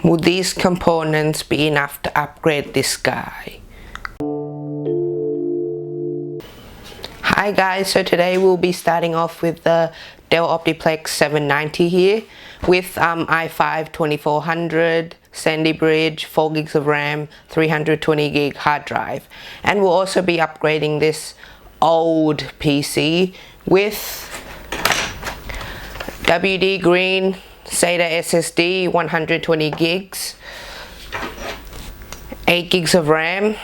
Will these components be enough to upgrade this guy? Hi guys, so today we'll be starting off with the Dell OptiPlex 790 here with i5 2400, Sandy Bridge, 4 gigs of RAM, 320 gig hard drive, and we'll also be upgrading this old PC with WD Green SATA SSD, 120 gigs, 8 gigs of RAM,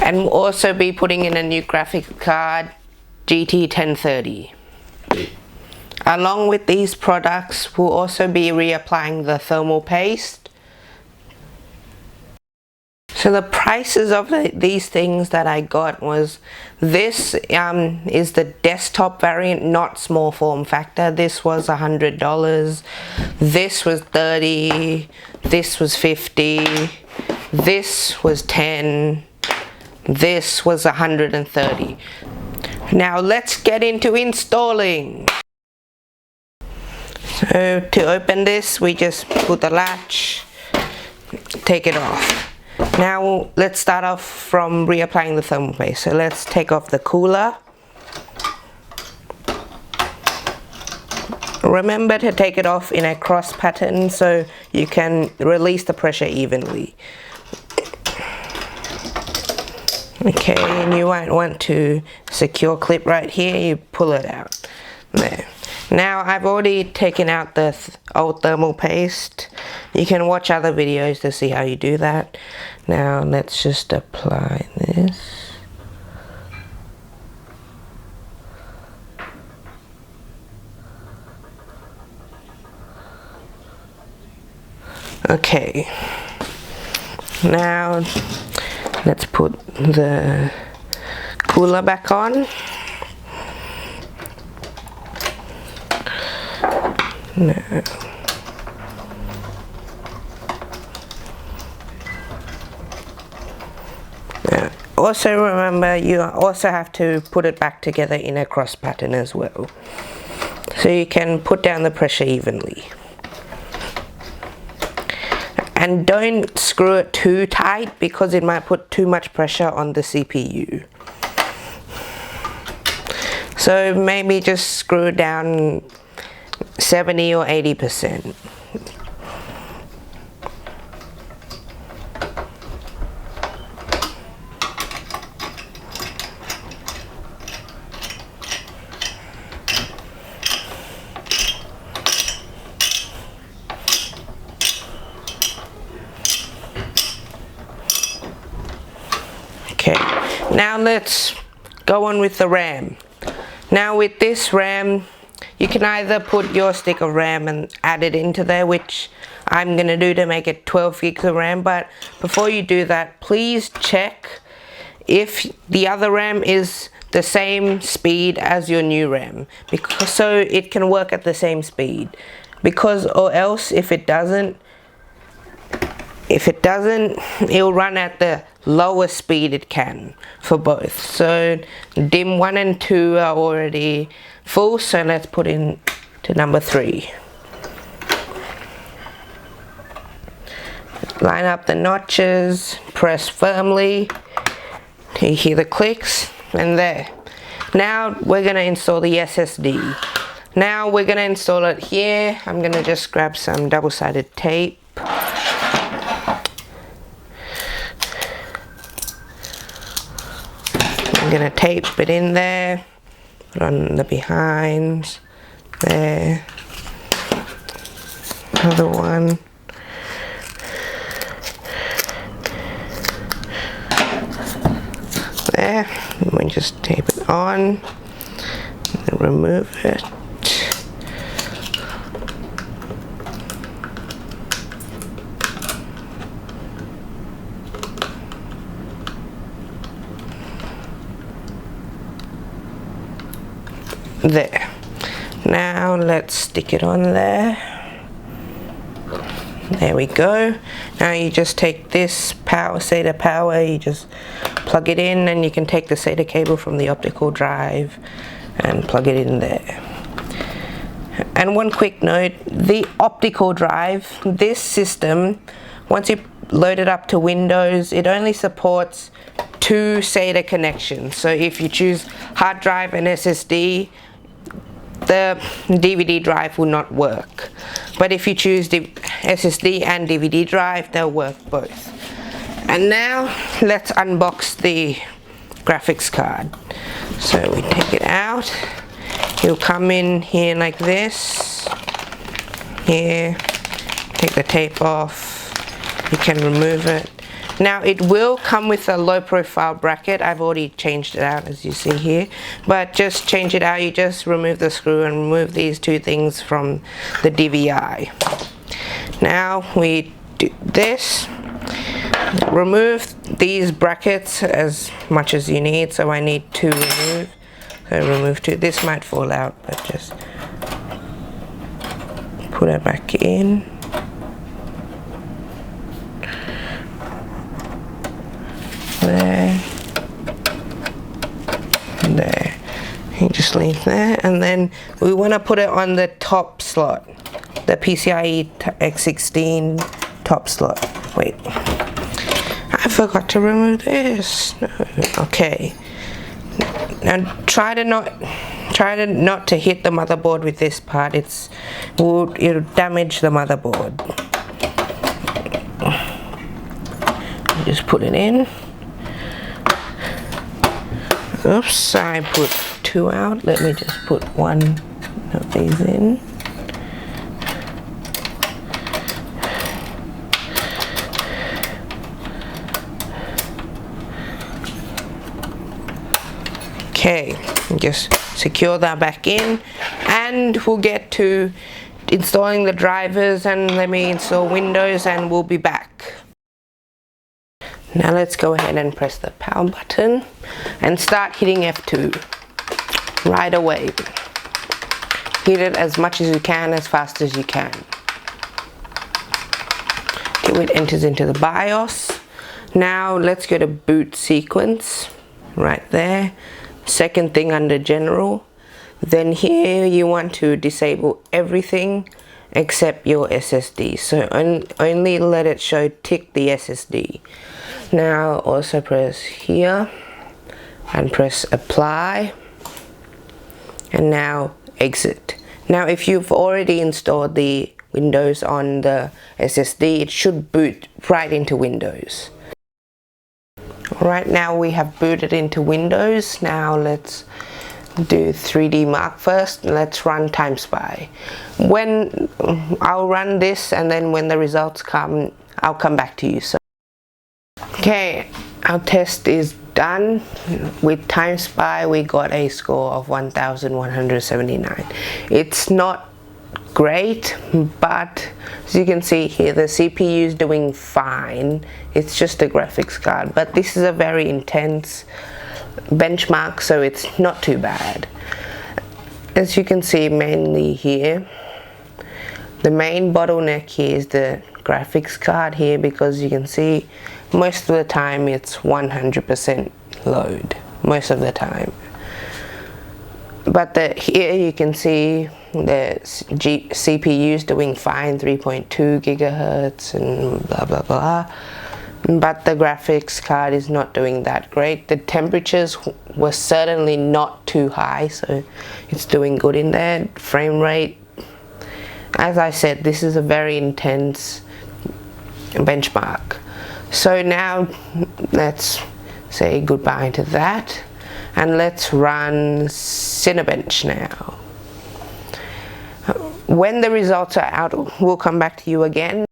and we'll also be putting in a new graphics card, GT 1030. Along with these products, we'll also be reapplying the thermal paste. So the prices of these things that I got was, this is the desktop variant, not small form factor. This was $100, this was $30, this was $50, this was $10, this was $130. Now let's get into installing. So to open this, we just put the latch, take it off. Now let's start off from reapplying the thermal paste. So let's take off the cooler. Remember to take it off in a cross pattern so you can release the pressure evenly. Okay, and you won't want to secure clip right here, you pull it out. There. Now I've already taken out the old thermal paste. You can watch other videos to see how you do that. Now let's just apply this. Okay, now let's put the cooler back on. No. Also remember, you also have to put it back together in a cross pattern as well, so you can put down the pressure evenly. And don't screw it too tight because it might put too much pressure on the CPU. So maybe just screw it down 70 or 80%. Okay, now let's go on with the RAM. Now with this RAM, you can either put your stick of RAM and add it into there, which I'm going to do to make it 12 gigs of RAM. But before you do that, please check if the other RAM is the same speed as your new RAM, because so it can work at the same speed. Because or else if it doesn't, it'll run at the lowest speed it can for both. So DIMM 1 and 2 are already full, so let's put in to number 3. Line up the notches, press firmly, you hear the clicks, and there. Now we're going to install the SSD. Now we're going to install it here. I'm going to just grab some double-sided tape. I'm going to tape it in there, put on the behinds, there, another one, there, and we just tape it on, and remove it. There. Now let's stick it on there. There we go. Now you just take this SATA power, you just plug it in, and you can take the SATA cable from the optical drive and plug it in there. And one quick note, the optical drive, this system, once you load it up to Windows, it only supports 2 SATA connections. So if you choose hard drive and SSD, the DVD drive will not work. But if you choose the SSD and DVD drive, they'll work both. And now let's unbox the graphics card. So we take it out. It'll come in here like this. Here, take the tape off. You can remove it. Now it will come with a low profile bracket. I've already changed it out, as you see here, but just change it out. You just remove the screw and remove these 2 things from the DVI. Now we do this. Remove these brackets as much as you need. So I need 2 removed. So remove 2. This might fall out, but just put it back in. There. There. You just leave there, and then we want to put it on the top slot, the PCIe X16 top slot. Wait, I forgot to remove this. No. Okay. Now try to not to hit the motherboard with this part. It'll damage the motherboard. Just put it in. Oops, I put 2 out. Let me just put 1 of these in. Okay, just secure that back in, and we'll get to installing the drivers, and let me install Windows, and we'll be back. Now let's go ahead and press the power button and start hitting F2 right away. Hit it as much as you can, as fast as you can. Till it enters into the BIOS. Now let's go to boot sequence, right there. Second thing under general. Then here you want to disable everything except your SSD. So only let it show tick the SSD. Now also press here and press apply, and now exit. Now if you've already installed the Windows on the SSD, it should boot right into Windows. Right now we have booted into Windows. Now let's do 3D Mark first. Let's run TimeSpy. When I'll run this, and then when the results come, I'll come back to you. So okay, our test is done. With TimeSpy we got a score of 1179. It's not great, but as you can see here, the CPU is doing fine. It's just a graphics card, but this is a very intense benchmark, so it's not too bad. As you can see, mainly here, the main bottleneck here is the graphics card here, because you can see most of the time it's 100% load most of the time. But here you can see the CPU is doing fine, 3.2 gigahertz and blah blah blah. But the graphics card is not doing that great. The temperatures were certainly not too high, so it's doing good in there. Frame rate, as I said, this is a very intense benchmark. So now let's say goodbye to that, and let's run Cinebench now. When the results are out, we'll come back to you again.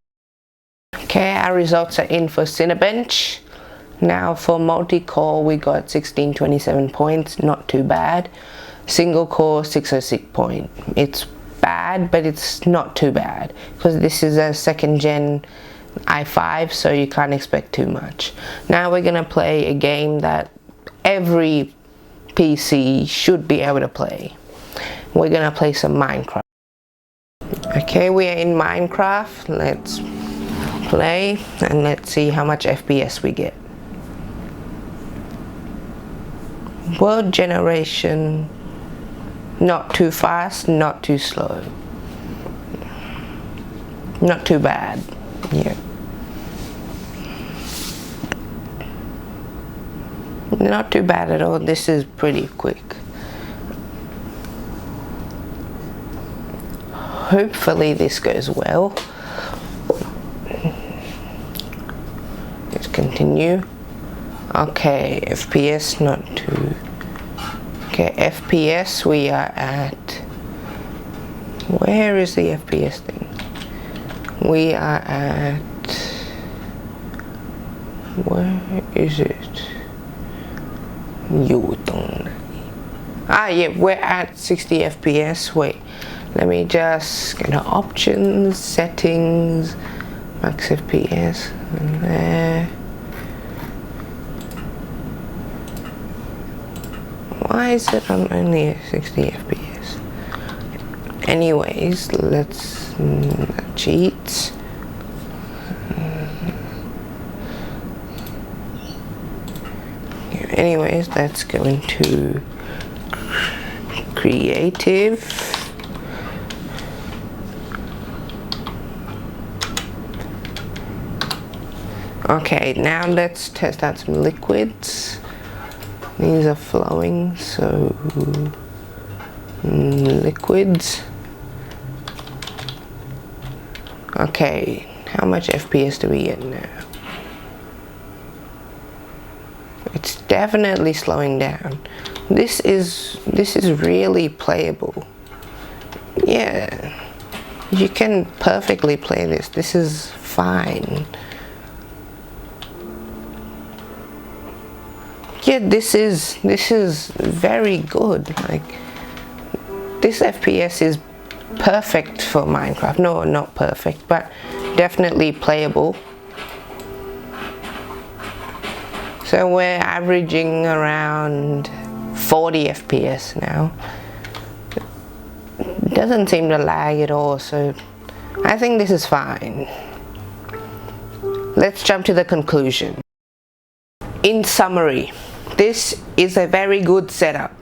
Okay, our results are in for Cinebench. Now for multi-core we got 1627 points, not too bad. Single core 606 point. It's bad, but it's not too bad, because this is a 2nd gen i5, so you can't expect too much. Now we're gonna play a game that every PC should be able to play. We're gonna play some Minecraft. Okay, we are in Minecraft. Let's play and let's see how much FPS we get. World generation, not too fast, not too slow. not too bad. Yeah, not too bad at all. This is pretty quick. Hopefully this goes well. Let's continue. Okay, FPS not too. Okay, FPS we are at. Where is the FPS thing? We are at. Where is it? Ah, yeah, we're at 60 FPS. Wait, let me just go to options, settings, max FPS, and there. Why is it on only 60 FPS? Anyways, let's cheats. Anyways, let's go into creative. Okay, now let's test out some liquids. These are flowing, so liquids. Okay, how much FPS do we get now? It's definitely slowing down. This is really playable. Yeah, you can perfectly play this. This is fine. Yeah, this is very good. Like, this FPS is perfect for Minecraft. No, not perfect, but definitely playable. So we're averaging around 40 FPS now. It doesn't seem to lag at all, so I think this is fine. Let's jump to the conclusion. In summary, this is a very good setup.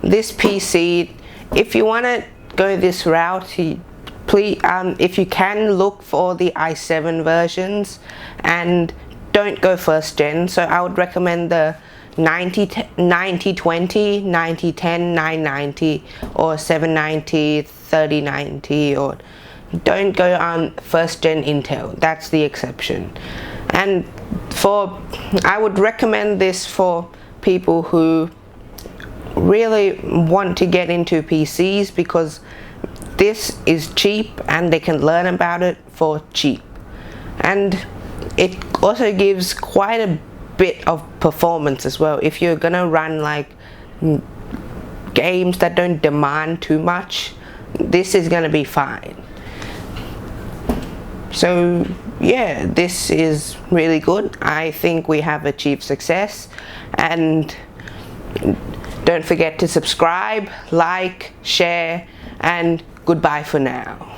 This PC, if you want to go this route, please, if you can, look for the i7 versions and don't go first gen. So I would recommend the 9020, 9010, 990 or 790, 3090, or don't go on first gen Intel. That's the exception. And I would recommend this for people who really want to get into PCs, because this is cheap and they can learn about it for cheap. And it also gives quite a bit of performance as well. If you're gonna run like games that don't demand too much, this is gonna be fine. So yeah, this is really good. I think we have achieved success, and don't forget to subscribe, like, share, and goodbye for now.